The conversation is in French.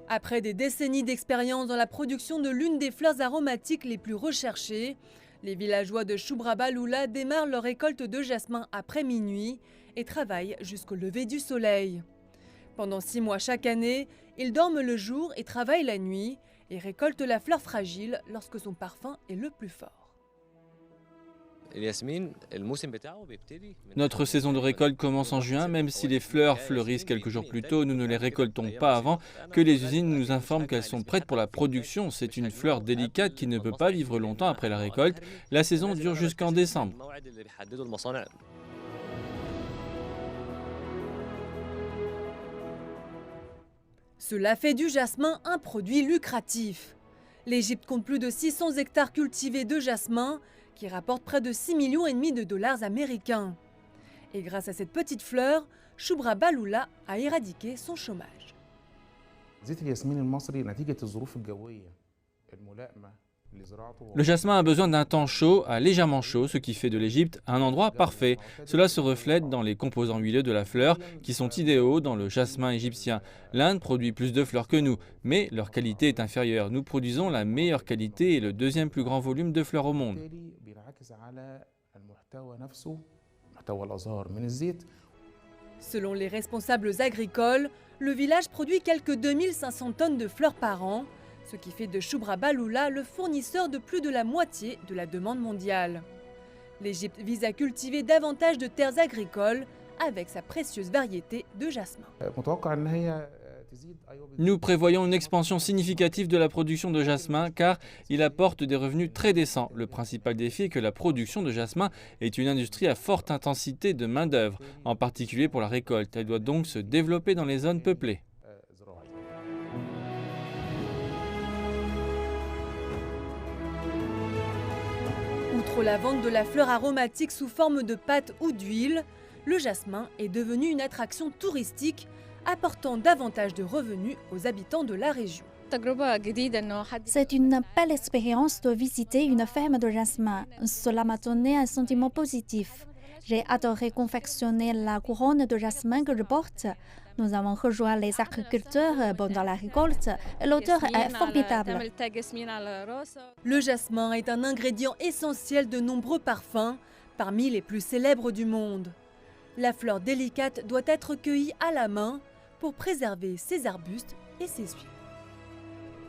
Après des décennies d'expérience dans la production de l'une des fleurs aromatiques les plus recherchées, les villageois de Shubra-Baloula démarrent leur récolte de jasmin après minuit et travaillent jusqu'au lever du soleil. Pendant 6 mois chaque année, ils dorment le jour et travaillent la nuit et récoltent la fleur fragile lorsque son parfum est le plus fort. Notre saison de récolte commence en juin, même si les fleurs fleurissent quelques jours plus tôt, nous ne les récoltons pas avant que les usines nous informent qu'elles sont prêtes pour la production. C'est une fleur délicate qui ne peut pas vivre longtemps après la récolte. La saison dure jusqu'en décembre. Cela fait du jasmin un produit lucratif. L'Égypte compte plus de 600 hectares cultivés de jasmin qui rapportent près de 6,5 millions de dollars américains. Et grâce à cette petite fleur, Shubra-Baloula a éradiqué son chômage. Le jasmin a besoin d'un temps chaud à légèrement chaud, ce qui fait de l'Égypte un endroit parfait. Cela se reflète dans les composants huileux de la fleur qui sont idéaux dans le jasmin égyptien. L'Inde produit plus de fleurs que nous, mais leur qualité est inférieure. Nous produisons la meilleure qualité et le deuxième plus grand volume de fleurs au monde. Selon les responsables agricoles, le village produit quelques 2500 tonnes de fleurs par an, ce qui fait de Shubra-Baloula le fournisseur de plus de la moitié de la demande mondiale. L'Égypte vise à cultiver davantage de terres agricoles avec sa précieuse variété de jasmin. Nous prévoyons une expansion significative de la production de jasmin car il apporte des revenus très décents. Le principal défi est que la production de jasmin est une industrie à forte intensité de main-d'œuvre, en particulier pour la récolte. Elle doit donc se développer dans les zones peuplées. Outre la vente de la fleur aromatique sous forme de pâte ou d'huile, le jasmin est devenu une attraction touristique apportant davantage de revenus aux habitants de la région. C'est une belle expérience de visiter une ferme de jasmin. Cela m'a donné un sentiment positif. J'ai adoré confectionner la couronne de jasmin que je porte. Nous avons rejoint les agriculteurs pendant la récolte et l'odeur est formidable. Le jasmin est un ingrédient essentiel de nombreux parfums, parmi les plus célèbres du monde. La fleur délicate doit être cueillie à la main pour préserver ses arbustes et ses huiles.